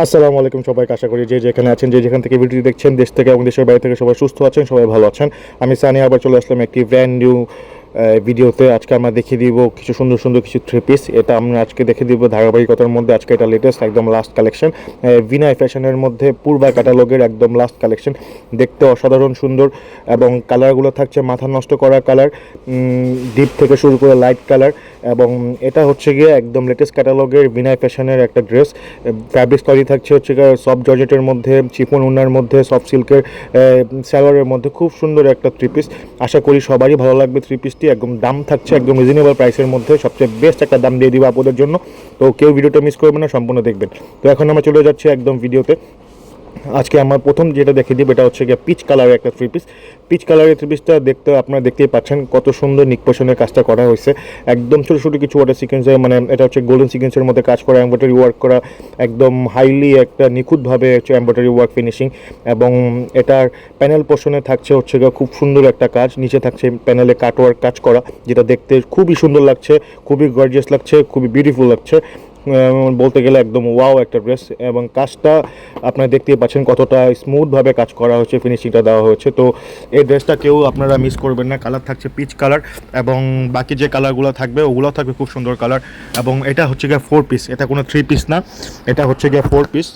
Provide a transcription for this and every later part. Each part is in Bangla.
আসসালামু আলাইকুম সবাইকে, আশা করি যে যেখানে আছেন, যে যেখান থেকে ভিডিওটি দেখছেন, দেশ থেকে এবং দেশের বাইরে থেকে সবাই সুস্থ আছেন, সবাই ভালো আছেন। আমি সানি আবার চলে আসলাম একটি ব্র্যান্ড নিউ ভিডিওতে। আজকে আমরা দেখিয়ে দিব কিছু সুন্দর সুন্দর কিছু থ্রি পিস। এটা আমরা আজকে দেখে দিব ধারাবাহিকতার মধ্যে। আজকে এটা লেটেস্ট একদম লাস্ট কালেকশন, বিনয় ফ্যাশনের মধ্যে পূর্বা ক্যাটালগের একদম লাস্ট কালেকশন। দেখতে অসাধারণ সুন্দর এবং কালারগুলো থাকছে মাথা নষ্ট করা কালার, ডিপ থেকে শুরু করে লাইট কালার। এবং এটা হচ্ছে গিয়ে একদম লেটেস্ট ক্যাটালগের বিনয় ফ্যাশনের একটা ড্রেস। ফ্যাব্রিক তৈরি থাকছে হচ্ছে সফট জর্জেটের মধ্যে, চিফন উন্নার মধ্যে, সফট সিল্কের সালোয়ারের মধ্যে। খুব সুন্দর একটা থ্রি পিস, আশা করি সবারই ভালো লাগবে থ্রি পিসটি। একদম দাম থাকছে একদম রিজনেবল প্রাইসের মধ্যে, সবচেয়ে বেস্ট একটা দাম দিয়ে দিব আপনাদের জন্য। তো কেউ ভিডিওটা মিস করবেন না, সম্পূর্ণ দেখবেন। তো এখন আমরা চলে যাচ্ছি একদম ভিডিওতে। আজকে আমার প্রথম যেটা দেখে দিব এটা হচ্ছে গিয়ে পিচ কালারের একটা থ্রি পিস। পিচ কালারের থ্রি পিসটা দেখতে আপনারা দেখতেই পাচ্ছেন কত সুন্দর নিকপোষণের কাজটা করা হয়েছে। একদম ছোটো ছোটো কিছু ওয়াটার সিকোয়েন্সের, মানে এটা হচ্ছে গোল্ডেন সিকোয়েন্সের মধ্যে কাজ করা, এমব্রয়ডারি ওয়ার্ক করা, একদম হাইলি একটা নিখুঁতভাবে হচ্ছে এমব্রয়ডারি ওয়ার্ক ফিনিশিং। এবং এটার প্যানেল পোর্শনে থাকছে হচ্ছে গিয়ে খুব সুন্দর একটা কাজ, নিচে থাকছে প্যানেলে কাটওয়ার্ক কাজ করা, যেটা দেখতে খুবই সুন্দর লাগছে, খুবই গর্জিয়াস লাগছে, খুবই বিউটিফুল লাগছে। বলতে গেলে একদম ওয়াও একটা ড্রেস। এবং কাজটা আপনারা দেখতেই পাচ্ছেন কতটা স্মুথভাবে কাজ করা হয়েছে, ফিনিশিংটা দেওয়া হয়েছে। তো এই ড্রেসটা কেউ আপনারা মিস করবেন না। কালার থাকছে পিচ কালার, এবং বাকি যে কালারগুলো থাকবে ওগুলো থাকবে খুব সুন্দর কালার। এবং এটা হচ্ছে গিয়ে 4 পিস, এটা কোনো 3 পিস না, এটা হচ্ছে গিয়ে 4 পিস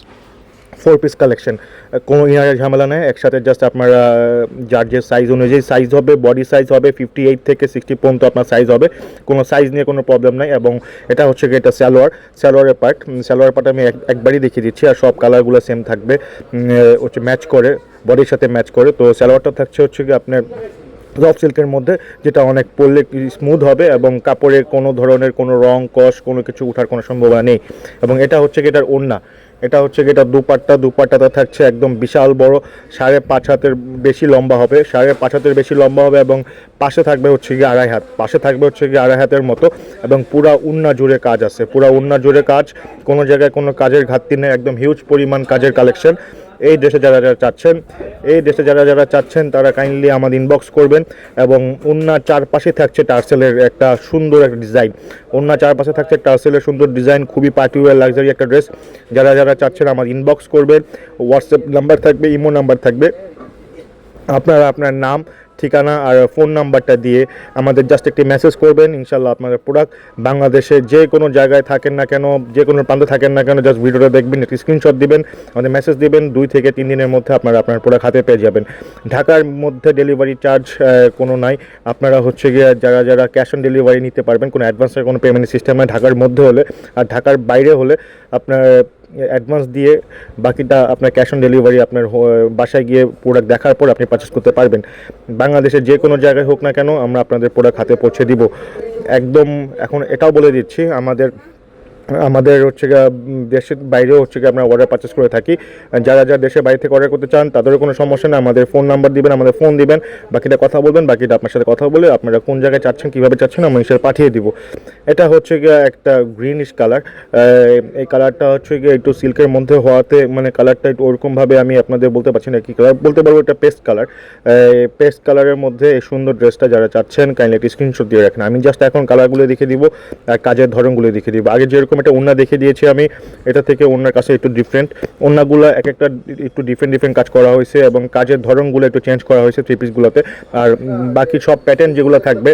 কালেকশন। কোনো ইনারের ঝামেলা নেই, একসাথে জাস্ট আপনারা যার যে সাইজ অনুযায়ী সাইজ হবে, বডি সাইজ হবে 58 থেকে 60 পর্যন্ত আপনার সাইজ হবে, কোনো সাইজ নিয়ে কোনো প্রবলেম নাই। এবং এটা হচ্ছে গিয়ে এটা সালোয়ারের পার্ট আমি একবারই দেখিয়ে দিচ্ছি। আর সব কালারগুলো সেম থাকবে, হচ্ছে ম্যাচ করে, বডির সাথে ম্যাচ করে। তো সালোয়ারটা থাকছে হচ্ছে গিয়ে আপনার সফট সিল্কের মধ্যে, যেটা অনেক পরলে স্মুথ হবে এবং কাপড়ের কোনো ধরনের কোনো রং কষ কোনো কিছু ওঠার কোনো সম্ভাবনা নেই। এবং এটা হচ্ছে গিয়ে এটার ওড়না, এটা হচ্ছে গিয়ে এটা দুপাট্টাটা থাকছে একদম বিশাল বড়, 5.5 হাতের বেশি লম্বা হবে, 5.5 হাতের বেশি লম্বা হবে। এবং পাশে থাকবে হচ্ছে গিয়ে 2.5 হাত, পাশে থাকবে হচ্ছে গিয়ে 2.5 হাতের মতো। এবং পুরা ওড়না জুড়ে কাজ আছে, পুরা ওড়না জুড়ে কাজ, কোনো জায়গায় কোনো কাজের ঘাটতি নেই, একদম হিউজ পরিমাণ কাজের কালেকশন। এই ড্রেসে যারা যারা চাচ্ছেন তারা কাইন্ডলি আমাদের ইনবক্স করবেন। এবং ওড়নার চারপাশে থাকছে টার্সেলের একটা সুন্দর একটা ডিজাইন, ওড়নার চারপাশে থাকছে টার্সেলের সুন্দর ডিজাইন, খুবই পার্টিওয়ার লাক্সারি একটা ড্রেস। যারা যারা চাচ্ছেন আমার ইনবক্স করবেন, হোয়াটসঅ্যাপ নাম্বার থাকবে, ইমো নাম্বার থাকবে, আপনারা আপনার নাম, ঠিকানা আর ফোন নাম্বারটা দিয়ে আমাদের জাস্ট একটি মেসেজ করবেন। ইনশাল্লাহ আপনাদের প্রোডাক্ট বাংলাদেশে যে কোনো জায়গায় থাকেন না কেন, যে কোনো প্রান্তে থাকেন না কেন, জাস্ট ভিডিওটা দেখবেন, একটি স্ক্রিনশট দিবেন, আমাদের মেসেজ দিবেন, 2 থেকে 3 দিনের মধ্যে আপনারা আপনার প্রোডাক্ট হাতে পেয়ে যাবেন। ঢাকার মধ্যে ডেলিভারি চার্জ কোনো নাই। আপনারা হচ্ছে গিয়ে যারা যারা ক্যাশ অন ডেলিভারি নিতে পারবেন, কোনো অ্যাডভান্সের কোনো পেমেন্ট সিস্টেম নাই ঢাকার মধ্যে হলে। আর ঢাকার বাইরে হলে আপনার অ্যাডভান্স দিয়ে বাকিটা আপনার ক্যাশ অন ডেলিভারি আপনার বাসায় গিয়ে প্রোডাক্ট দেখার পর আপনি পারচেস করতে পারবেন। বাংলাদেশের যে কোনো জায়গায় হোক না কেন, আমরা আপনাদের প্রোডাক্ট হাতে পৌঁছে দিব একদম। এখন এটাও বলে দিচ্ছি, আমাদের হচ্ছে গিয়ে দেশের বাইরেও হচ্ছে গিয়ে আমরা অর্ডার পারচেস করে থাকি। যারা যারা দেশের বাইরে থেকে অর্ডার করতে চান তাদেরও কোনো সমস্যা নেই, আমাদের ফোন নাম্বার দিবেন, আমাদের ফোন দিবেন, বাকিটা কথা বলবেন, বাকিটা আপনার সাথে কথা বলে আপনারা কোন জায়গায় চাচ্ছেন, কীভাবে চাচ্ছেন, আমরা হিসেবে পাঠিয়ে দিব। এটা হচ্ছে গিয়ে একটা গ্রিনিশ কালার, এই কালারটা হচ্ছে গিয়ে একটু সিল্কের মধ্যে হওয়াতে মানে কালারটা একটু ওরকমভাবে আমি আপনাদের বলতে পারছি না কী কালার, বলতে পারবো এটা পেস্ট কালারের মধ্যে এই সুন্দর ড্রেসটা যারা চাচ্ছেন কাইন্ডলি একটি স্ক্রিনশট দিয়ে রাখেন। আমি জাস্ট এখন কালারগুলো দেখে দিব আর কাজের ধরনগুলো দেখে দিব। আগে যেরকম এটা ওড়না দেখে দিয়েছি আমি, এটা থেকে ওড়নার কাছে একটু ডিফারেন্ট, ওড়নাগুলো এক একটা একটু ডিফারেন্ট কাজ করা হয়েছে এবং কাজের ধরনগুলো একটু চেঞ্জ করা হয়েছে থ্রি পিসগুলোতে। আর বাকি সব প্যাটার্ন যেগুলো থাকবে,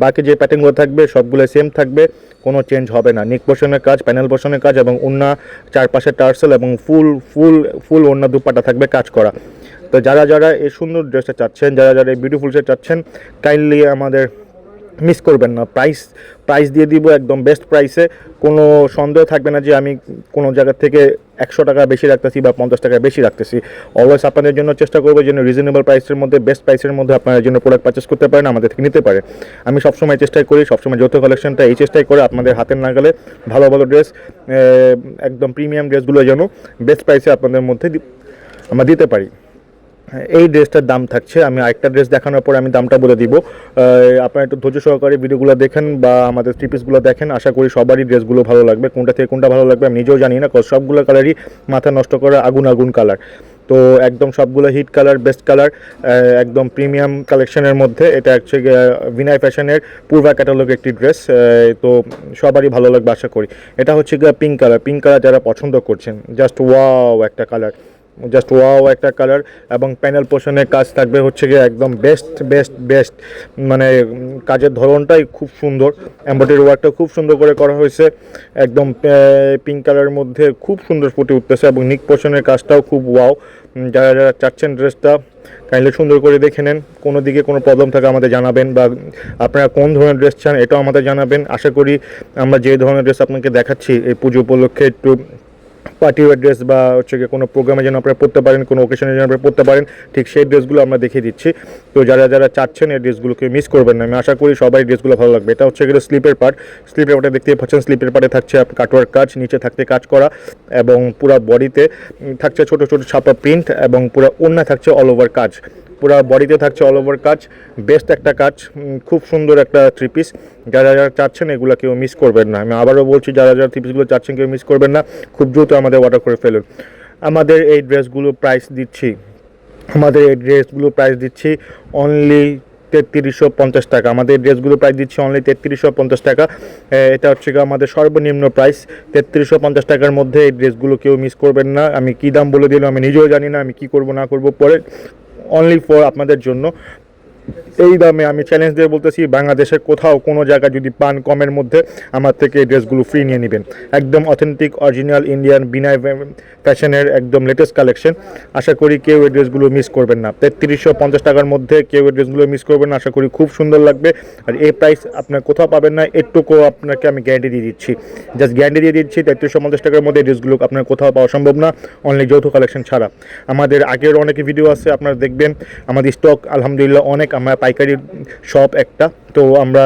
বাকি যে প্যাটার্নগুলো থাকবে সবগুলো সেম থাকবে, কোনো চেঞ্জ হবে না। নেক পোর্শনের কাজ, প্যানেল পোর্শনের কাজ এবং ওড়না চারপাশে টার্সেল এবং ফুল ওড়না দুপাট্টা থাকবে কাজ করা। তো যারা যারা এই সুন্দর ড্রেসটা চাচ্ছেন, যারা যারা এই বিউটিফুল ড্রেস চাচ্ছেন, কাইন্ডলি আমাদের মিস করবেন না। প্রাইস দিয়ে দিব একদম বেস্ট প্রাইসে, কোনো সন্দেহ থাকবে না যে আমি কোনো জায়গা থেকে 100 টাকা বেশি রাখতেছি বা 50 টাকা বেশি রাখতেছি। অলওয়েজ আপনাদের জন্য চেষ্টা করবো যেন রিজনেবল প্রাইসের মধ্যে, বেস্ট প্রাইসের মধ্যে আপনারা জন্য প্রোডাক্ট পারচেস করতে পারেন, আমাদের থেকে নিতে পারেন। আমি সবসময় চেষ্টাই করি, সবসময় যৌথ কালেকশনটা এই চেষ্টাই করে আপনাদের হাতের নাগালে ভালো ভালো ড্রেস, একদম প্রিমিয়াম ড্রেসগুলো যেন বেস্ট প্রাইসে আপনাদের মধ্যে আমরা দিতে পারি। এই ড্রেসটার দাম থাকছে, আমি আরেকটা ড্রেস দেখানোর পর আমি দামটা বলে দিব। আপনারা একটু ধৈর্য সহকারে ভিডিওগুলো দেখেন বা আমাদের থ্রি পিসগুলো দেখেন, আশা করি সবারই ড্রেসগুলো ভালো লাগবে। কোনটা থেকে কোনটা ভালো লাগবে আমি নিজেও জানি না, সবগুলো কালারই মাথা নষ্ট করা আগুন কালার। তো একদম সবগুলো হিট কালার, বেস্ট কালার, একদম প্রিমিয়াম কালেকশনের মধ্যে। এটা হচ্ছে ভিনাই ফ্যাশনের পূর্বা ক্যাটালগের একটি ড্রেস, তো সবারই ভালো লাগবে আশা করি। এটা হচ্ছে পিঙ্ক কালার। পিঙ্ক কালার যারা পছন্দ করছেন, জাস্ট ওয়াও একটা কালার, জাস্ট ওয়াও একটা কালার। এবং প্যানেল পোর্শনের কাজ থাকবে হচ্ছে গিয়ে একদম বেস্ট বেস্ট বেস্ট, মানে কাজের ধরনটাই খুব সুন্দর, এমব্রয়ডারি ওয়ার্কটা খুব সুন্দর করে করা হয়েছে, একদম পিঙ্ক কালারের মধ্যে খুব সুন্দর ফুটে উঠতেছে। এবং নিক পোর্শনের কাজটাও খুব ওয়াও। যারা যারা চাচ্ছেন ড্রেসটা কাইন্ডলি সুন্দর করে দেখে নেন। কোনো দিকে কোনো প্রবলেম থাকে আমাদের জানাবেন, বা আপনারা কোন ধরনের ড্রেস চান এটাও আমাদের জানাবেন। আশা করি আমরা যে ধরনের ড্রেস আপনাকে দেখাচ্ছি এই পুজো উপলক্ষে, একটু পার্টি ওয়্যার ড্রেস বা হচ্ছে গিয়ে কোনো প্রোগ্রামে যেন আপনারা পড়তে পারেন, কোনো ওকেশনে যেন আপনারা পড়তে পারেন, ঠিক সেই ড্রেসগুলো আমরা দেখিয়ে দিচ্ছি। তো যারা যারা চাচ্ছেন এই ড্রেসগুলোকে মিস করবেন না। আমি আশা করি সবাই ড্রেসগুলো ভালো লাগবে। এটা হচ্ছে গিয়ে স্লিপের পার্ট। স্লিপের পার্টে দেখতেই পাচ্ছেন, স্লিপের পার্টে থাকছে কাটওয়ার্ক কাজ, নিচে থাকতে কাজ করা, এবং পুরো বডিতে থাকছে ছোটো ছোটো ছাপা প্রিন্ট, এবং পুরো ওড়না থাকছে অল ওভার কাজ, পুরো বডিতে থাকছে অল ওভার কাজ। বেস্ট একটা কাজ, খুব সুন্দর একটা থ্রি পিস। যারা যারা চাচ্ছেন এগুলো কেউ মিস করবেন না। আমি আবারও বলছি, যারা যারা থ্রি পিসগুলো চাচ্ছেন কেউ মিস করবেন না, খুব দ্রুত আমাদের অর্ডার করে ফেলুন। আমাদের এই ড্রেসগুলো প্রাইস দিচ্ছি, অনলি 3350 টাকা। আমাদের ড্রেসগুলো প্রাইস দিচ্ছি অনলি 3350 টাকা। এটা হচ্ছে আমাদের সর্বনিম্ন প্রাইস। 3350 টাকার মধ্যে এই ড্রেসগুলো কেউ মিস করবেন না। আমি কী দাম বলে দিলাম আমি নিজেও জানি না, আমি কী করবো না করবো পরে। অনলি ফর আপনাদের জন্য এই দামে আমি চ্যালেঞ্জ দিয়ে বলতেছি, বাংলাদেশের কোথাও কোনো জায়গায় যদি পান কমের মধ্যে, আমার থেকে এই ড্রেসগুলো ফ্রি নিয়ে নেবেন। একদম অথেন্টিক অরিজিনাল ইন্ডিয়ান বিনাই ফ্যাশনের একদম লেটেস্ট কালেকশন। আশা করি কেউ এই ড্রেসগুলো মিস করবেন না। 3350 টাকার মধ্যে কেউ এই ড্রেসগুলো মিস করবেন না। আশা করি খুব সুন্দর লাগবে। আর এই প্রাইস আপনার কোথাও পাবেন না, এটুকু আপনাকে আমি গ্যারান্টি দিয়ে দিচ্ছি, জাস্ট গ্যারান্টি দিয়ে দিচ্ছি। 3350 টাকার মধ্যে এই ড্রেসগুলো আপনার কোথাও পাওয়া সম্ভব না, অনলি যৌথ কালেকশন ছাড়া। আমাদের আগের অনেক ভিডিও আছে, আপনারা দেখবেন। আমাদের স্টক আলহামদুলিল্লাহ অনেক। আমরা পাইকারি শপ একটা, তো আমরা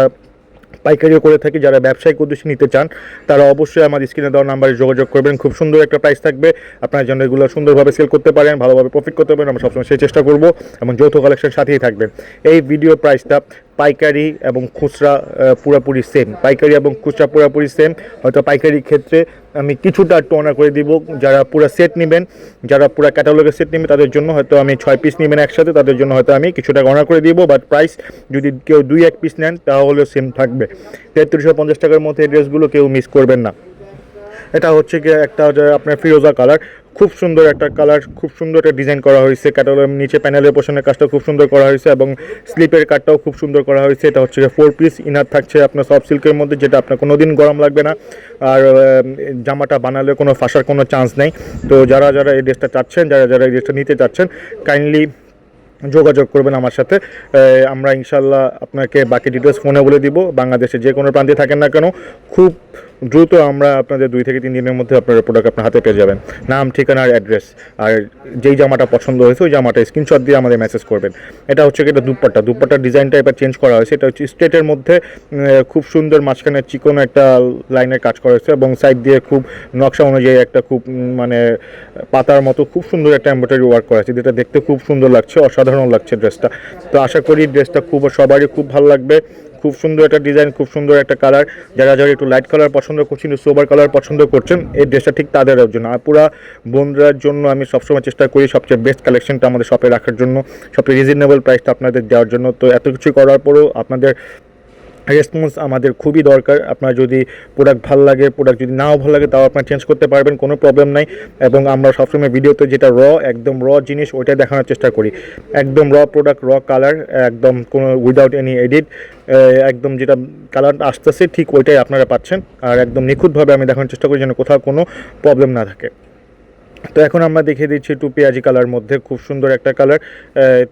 পাইকারিও করে থাকি। যারা ব্যবসায়িক উদ্দেশ্যে নিতে চান তারা অবশ্যই আমাদের স্ক্রিনে দেওয়া নাম্বারে যোগাযোগ করবেন। খুব সুন্দর একটা প্রাইস থাকবে, আপনারা যেন এগুলো সুন্দরভাবে সেল করতে পারেন, ভালোভাবে প্রফিট করতে পারেন। আমরা সবসময় সেই চেষ্টা করব, এবং যৌথ কালেকশন সাথেই থাকবেন। এই ভিডিও প্রাইসটা পাইকারি এবং খুচরা পুরোপুরি সেম, পাইকারি এবং খুচরা পুরোপুরি সেম। হয়তো পাইকারির ক্ষেত্রে আমি কিছুটা একটু অনার করে দিব। যারা পুরো সেট নেবেন, যারা পুরো ক্যাটালগের সেট নেবেন, তাদের জন্য হয়তো আমি 6 পিস নেবেন একসাথে, তাদের জন্য হয়তো আমি কিছুটা অনার করে দিব। বাট প্রাইস যদি কেউ 2-1 পিস নেন তাহলে সেম থাকবে। 3350 টাকার মধ্যে এই ড্রেসগুলো কেউ মিস করবেন না। এটা হচ্ছে গিয়ে একটা আপনার ফিরোজা কালার, খুব সুন্দর একটা কালার, খুব সুন্দর একটা ডিজাইন করা হয়েছে। ক্যাটালগের নিচে প্যানেলের পোর্শনের কাজটা খুব সুন্দর করা হয়েছে, এবং স্লিপের কাটটাও খুব সুন্দর করা হয়েছে। এটা হচ্ছে 4 পিস ইনার থাকছে আপনার সফট সিল্কের মধ্যে, যেটা আপনার কোনো দিন গরম লাগবে না। আর জামাটা বানালে কোনো ফাঁসার কোনো চান্স নেই। তো যারা যারা এই ড্রেসটা চাচ্ছেন, যারা যারা এই ড্রেসটা নিতে চাচ্ছেন, কাইন্ডলি যোগাযোগ করবেন আমার সাথে। আমরা ইনশাল্লাহ আপনাকে বাকি ডিটেলস ফোনে বলে দিব। বাংলাদেশে যে কোনো প্রান্তে থাকেন না কেন, খুব দ্রুত আমরা আপনাদের 2 থেকে 3 দিনের মধ্যে আপনার প্রোডাক্ট আপনার হাতে পেয়ে যাবেন। নাম, ঠিকানা আর অ্যাড্রেস, আর যেই জামাটা পছন্দ হয়েছে ওই জামাটা স্ক্রিনশট দিয়ে আমাদের মেসেজ করবেন। এটা হচ্ছে এটা দুপাট্টার ডিজাইনটা এবার চেঞ্জ করা হয়েছে। এটা হচ্ছে স্ট্রেটের মধ্যে খুব সুন্দর মাঝখানে চিকন একটা লাইনের কাজ করা হয়েছে, এবং সাইড দিয়ে খুব নকশা অনুযায়ী একটা খুব মানে পাতার মতো খুব সুন্দর একটা এমব্রয়ডারি ওয়ার্ক করা আছে, যেটা দেখতে খুব সুন্দর লাগছে, অসাধারণ লাগছে ড্রেসটা। তো আশা করি ড্রেসটা সবারই খুব ভালো লাগবে। খুব সুন্দর একটা ডিজাইন, খুব সুন্দর একটা কালার। যারা যারা একটু লাইট কালার পছন্দ করছেন, একটু সোবার কালার পছন্দ করছেন, এই ড্রেসটা ঠিক তাদের জন্য। আর পুরা বন্ধুরার জন্য আমি সবসময় চেষ্টা করি সবচেয়ে বেস্ট কালেকশনটা আমাদের শপে রাখার জন্য, সবচেয়ে রিজনেবল প্রাইসটা আপনাদের দেওয়ার জন্য। তো এত কিছু করার পরেও আপনাদের রেসপন্স আমাদের খুবই দরকার। আপনার যদি প্রোডাক্ট ভালো লাগে, প্রোডাক্ট যদি নাও ভালো লাগে, তাও আপনার চেঞ্জ করতে পারবেন, কোনো প্রবলেম নাই। এবং আমরা সবসময় ভিডিওতে যেটা একদম জিনিস ওইটা দেখানোর চেষ্টা করি। একদম প্রোডাক্ট, কালার, একদম কোনো উইদাউট এনি এডিট, একদম যেটা কালার আসতেছে ঠিক ওইটাই আপনারা পাচ্ছেন। আর একদম নিখুঁতভাবে আমি দেখানোর চেষ্টা করি যেন কোথাও কোনো প্রবলেম না থাকে। তো এখন আমরা দেখিয়ে দিচ্ছি একটু পেঁয়াজি কালার মধ্যে খুব সুন্দর একটা কালার।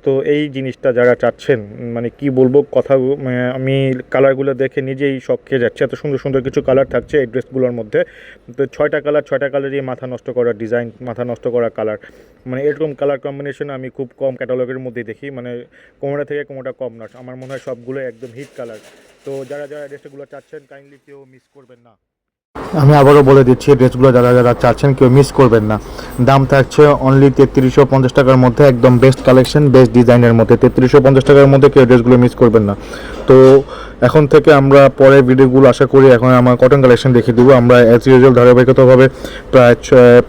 তো এই জিনিসটা যারা চাচ্ছেন, মানে কি বলবো কথা, আমি কালারগুলো দেখে নিজেই শক খেয়ে যাচ্ছে। এত সুন্দর সুন্দর কিছু কালার থাকছে এই ড্রেসগুলোর মধ্যে। তো 6টা কালারই মাথা নষ্ট করা ডিজাইন, মাথা নষ্ট করা কালার। মানে এরকম কালার কম্বিনেশন আমি খুব কম ক্যাটালগের মধ্যেই দেখি, মানে কোনোটা থেকে কোনোটা কম না। আমার মনে হয় সবগুলো একদম হিট কালার। তো যারা যারা ড্রেসগুলো চাচ্ছেন কাইন্ডলি কেউ মিস করবেন না। আমি আবারও বলে দিচ্ছি, ড্রেসগুলো যারা যারা চাচ্ছেন কেউ মিস করবেন না। দাম থাকছে অনলি 3350 টাকার মধ্যে, একদম বেস্ট কালেকশন, বেস্ট ডিজাইনের মধ্যে। 3350 টাকার মধ্যে কেউ ড্রেসগুলো মিস করবেন না। তো এখন থেকে আমরা পরের ভিডিওগুলো আশা করি এখন আমার কটন কালেকশন দেখিয়ে দেবো। আমরা অ্যাজ ইউজুয়াল ধারাবাহিকতাভাবে প্রায়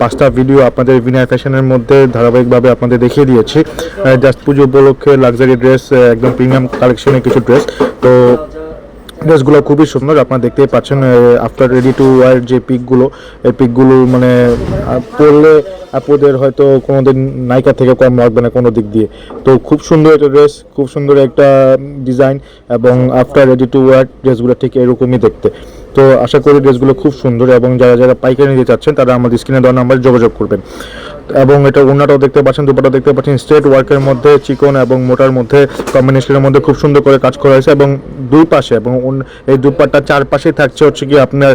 5টা ভিডিও আপনাদের বিনয় ফ্যাশনের মধ্যে ধারাবাহিকভাবে আপনাদের দেখিয়ে দিয়েছি। জাস্ট পুজো উপলক্ষে লাক্সারি ড্রেস, একদম প্রিমিয়াম কালেকশনের কিছু ড্রেস। তো ড্রেসগুলো খুবই সুন্দর, আপনারা দেখতেই পাচ্ছেন। আফটার রেডি টু ওয়ার যে পিকগুলো, এই পিকগুলো মানে পরলে আপনাদের হয়তো কোনো দিন নায়িকা থেকে কম লাগবে না কোনো দিক দিয়ে। তো খুব সুন্দর একটা ড্রেস, খুব সুন্দর একটা ডিজাইন, এবং আফটার রেডি টু ওয়ার ড্রেসগুলো ঠিক এরকমই দেখতে। তো আশা করি ড্রেসগুলো খুব সুন্দর, এবং যারা যারা পাইকারি নিতে চাচ্ছেন তারা আমাদের স্ক্রিনে দেওয়া নাম্বারে যোগাযোগ করবেন। এবং এটা ওড়নাটাও দেখতে পাচ্ছেন, দুপাটা দেখতে পাচ্ছেন, স্ট্রেট ওয়ার্কের মধ্যে চিকন এবং মোটার মধ্যে কম্বিনেশনের মধ্যে খুব সুন্দর করে কাজ করা হয়েছে। এবং দুই পাশে এবং এই দুপাট্টা চারপাশে থাকছে হচ্ছে কি আপনার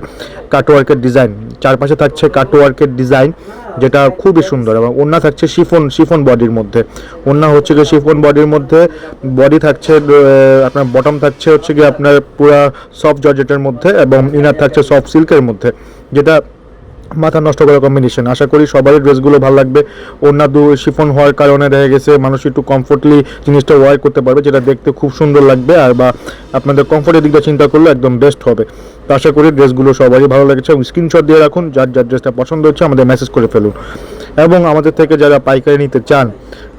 কাটওয়ার্কের ডিজাইন, চারপাশে থাকছে কাটওয়ার্কের ডিজাইন, যেটা খুবই সুন্দর। এবং ওড়না থাকছে শিফন বডির মধ্যে, ওড়না হচ্ছে কি শিফন বডির মধ্যে, বডি থাকছে আপনার বটম থাকছে হচ্ছে কি আপনার পুরা সফট জর্জেটের মধ্যে, এবং ইনার থাকছে সফট সিল্কের মধ্যে, যেটা মাথা নষ্ট করা কম্বিনেশন। আশা করি সবারই ড্রেসগুলো ভালো লাগবে। ওড়না শিফন হওয়ার কারণে দেখা গেছে মানুষ একটু কমফোর্টলি জিনিসটা ওয়ার করতে পারবে, যেটা দেখতে খুব সুন্দর লাগবে। আর বা আপনাদের কমফোর্টের দিকটা চিন্তা করলে একদম বেস্ট হবে। তো আশা করি ড্রেসগুলো সবারই ভালো লেগেছে। স্ক্রিনশট দিয়ে রাখুন, যার যার ড্রেসটা পছন্দ হচ্ছে আমাদের মেসেজ করে ফেলুন। এবং আমাদের থেকে যারা পাইকারি নিতে চান,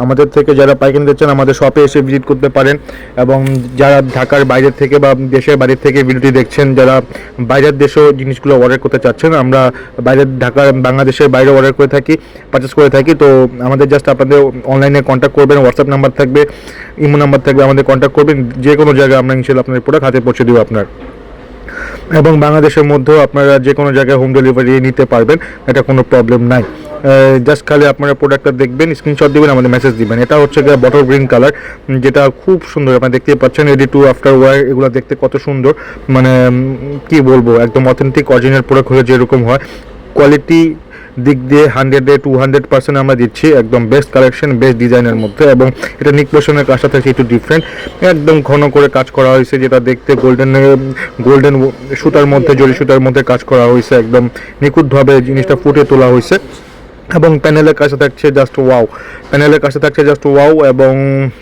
আমাদের শপে এসে ভিজিট করতে পারেন। এবং যারা ঢাকার বাইরের থেকে বা দেশের বাইরের থেকে ভিডিওটি দেখছেন, যারা বাইরের দেশেও জিনিসগুলো অর্ডার করতে চাচ্ছেন, আমরা ঢাকার বাংলাদেশের বাইরে অর্ডার করে থাকি, পারচেস করে থাকি। তো আমাদের জাস্ট আপনাদের অনলাইনে কন্ট্যাক্ট করবেন, হোয়াটসঅ্যাপ নাম্বার থাকবে, ইমো নাম্বার থাকবে, আমাদের কন্ট্যাক্ট করবেন। যে কোনো জায়গায় আমরা ইনশাআল্লাহ আপনাদের প্রোডাক্ট হাতে পৌঁছে দেবো আপনার। এবং বাংলাদেশের মধ্যেও আপনারা যে কোনো জায়গায় হোম ডেলিভারি নিতে পারবেন, এটা কোনো প্রবলেম নাই। জাস্ট খালি আপনারা প্রোডাক্টটা দেখবেন, স্ক্রিনশট দিবেন, আমাদের মেসেজ দিবেন। এটা হচ্ছে গিয়ে বটল গ্রিন কালার, যেটা খুব সুন্দর। আপনারা দেখতেই পাচ্ছেন রেডি টু আফটার ওয়ার, এগুলো দেখতে কত সুন্দর, মানে কি বলবো, একদম অথেন্টিক অরিজিনাল প্রোডাক্ট হলে যেরকম হয়, কোয়ালিটি দিক দিয়ে 100-এ 200% আমরা দিচ্ছি। একদম বেস্ট কালেকশন, বেস্ট ডিজাইনের মধ্যে। এবং এটা নিক পোর্শনের কাজটা থেকে একটু ডিফারেন্ট, একদম ঘন করে কাজ করা হয়েছে, যেটা দেখতে গোল্ডেন সুতার মধ্যে, জরি সুতার মধ্যে কাজ করা হয়েছে। একদম নিখুঁতভাবে জিনিসটা ফুটে তোলা হয়েছে। এবং প্যানেলের কাছে থাকছে জাস্ট ওয়াও, এবং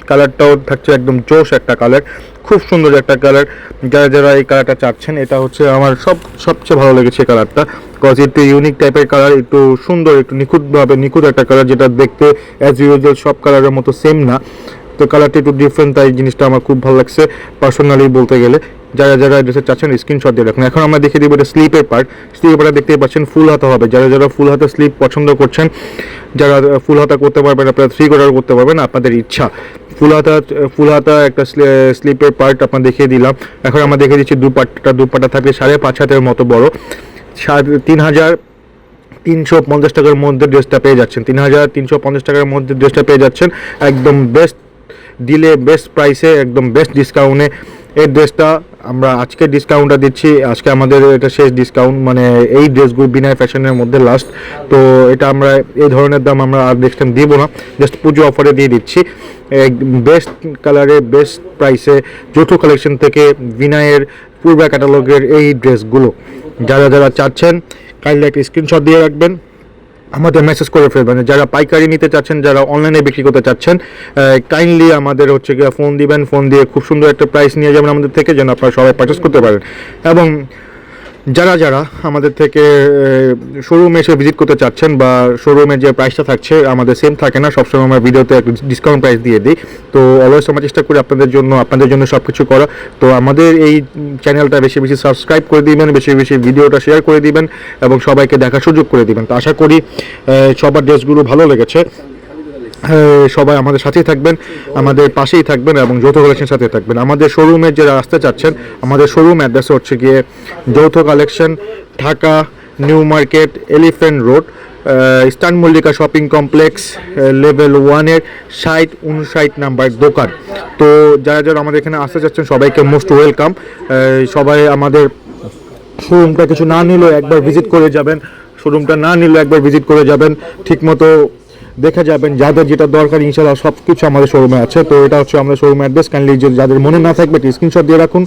কালারটাও থাকছে একদম জোশ একটা কালার, খুব সুন্দর একটা কালার। যারা যারা এই কালারটা চাচ্ছেন, এটা হচ্ছে আমার সবচেয়ে ভালো লেগেছে কালারটা, বিকজ একটু ইউনিক টাইপের কালার, একটু সুন্দর, একটু নিখুঁত একটা কালার, যেটা দেখতে অ্যাজ ইউজুয়াল সব কালারের মতো সেম না। তো কালারটা একটু ডিফারেন্ট, তাই জিনিসটা আমার খুব ভালো লাগছে পার্সোনালি বলতে গেলে। যারা যারা ড্রেসে চাচ্ছেন স্ক্রিনশট দিয়ে রাখুন। এখন আমরা দেখিয়ে দিব এটা স্লিপের পার্টটা দেখতেই পাচ্ছেন, ফুল হাতা হবে। যারা যারা ফুল হাতা স্লিপ পছন্দ করছেন, যারা ফুল হাতা করতে পারবেন, আপনারা 3 কোয়ার্টার করতে পারবেন, আপনাদের ইচ্ছা। ফুল হাতা একটা স্লিপের পার্ট আপনার দেখিয়ে দিলাম। এখন আমরা দেখিয়ে দিচ্ছি দুপাট্টা থাকবে 5.5 হাতের মতো বড়, 3,350 টাকার মধ্যে ড্রেসটা পেয়ে যাচ্ছেন। 3,350 টাকার মধ্যে ড্রেসটা পেয়ে যাচ্ছেন একদম বেস্ট ডিলে, বেস্ট প্রাইসে, একদম বেস্ট ডিসকাউন্টে। এই ড্রেসটা আমরা আজকে ডিসকাউন্টটা দিচ্ছি, আজকে আমাদের এটা শেষ ডিসকাউন্ট, মানে এই ড্রেসগুলো বিনয় ফ্যাশনের মধ্যে লাস্ট। তো এটা আমরা এই ধরনের দাম আমরা আর নেক্সট টাইম দিব না, জাস্ট পুজো অফারে দিয়ে দিচ্ছি। বেস্ট কালারে, বেস্ট প্রাইসে, যৌথ কালেকশন থেকে বিনয়ের পূর্বা ক্যাটালগের এই ড্রেসগুলো যারা যারা চাচ্ছেন, কাইন্ডলি একটা স্ক্রিনশট দিয়ে রাখবেন, আমাদের মেসেজ করে ফেলবেন। যারা পাইকারি নিতে চাচ্ছেন, যারা অনলাইনে বিক্রি করতে চাচ্ছেন, কাইন্ডলি আমাদের হচ্ছে গিয়ে ফোন দিবেন, ফোন দিয়ে খুব সুন্দর একটা প্রাইস নিয়ে যাবেন আমাদের থেকে, যেন আপনারা সবাই পারচেস করতে পারেন। এবং যারা যারা আমাদের থেকে শোরুমে এসে ভিজিট করতে চাচ্ছেন, বা শোরুমের যে প্রাইসটা থাকছে আমাদের সেম থাকে না, সবসময় আমরা ভিডিওতে একটা ডিসকাউন্ট প্রাইস দিয়ে দিই। তো অলওয়েজ আমরা চেষ্টা করি আপনাদের জন্য সব কিছু করা। তো আমাদের এই চ্যানেলটা বেশি বেশি সাবস্ক্রাইব করে দিবেন, বেশি বেশি ভিডিওটা শেয়ার করে দিবেন, এবং সবাইকে দেখার সুযোগ করে দিবেন। তো আশা করি সবার ড্রেসগুলো ভালো লেগেছে। সবাই আমাদের সাথেই থাকবেন, আমাদের পাশেই থাকবেন, এবং যৌথ কালেকশন সাথে থাকবেন। আমাদের শোরুমে যারা আসতে চাচ্ছেন, আমাদের শোরুম অ্যাড্রেস হচ্ছে গিয়ে যৌথ collection, Dhaka New Market, Elephant Road, Eastern Mallika Shopping Complex, level 1-এর 60-59 নাম্বার দোকান। তো যারা যারা আমাদের এখানে আসতে চাচ্ছেন সবাইকে মোস্ট ওয়েলকাম। সবাই আমাদের শোরুমটা কিছু না নিলেও একবার ভিজিট করে যাবেন, ঠিকমতো দেখে যাবেন, যাদের যেটা দরকার ইনশাআল্লাহ সব কিছু আমাদের শোরুমে আছে। তো এটা হচ্ছে আমাদের শোরুম অ্যাড্রেস, কাইন্ডলি যাদের মনে না থাকবে স্ক্রিনশট দিয়ে রাখুন।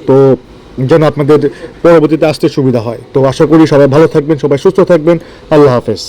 তো যেন আপনাদের পরবর্তীতে আসতে সুবিধা হয়। তো আশা করি সবাই ভালো থাকবেন, সবাই সুস্থ থাকবেন। আল্লাহ হাফেজ।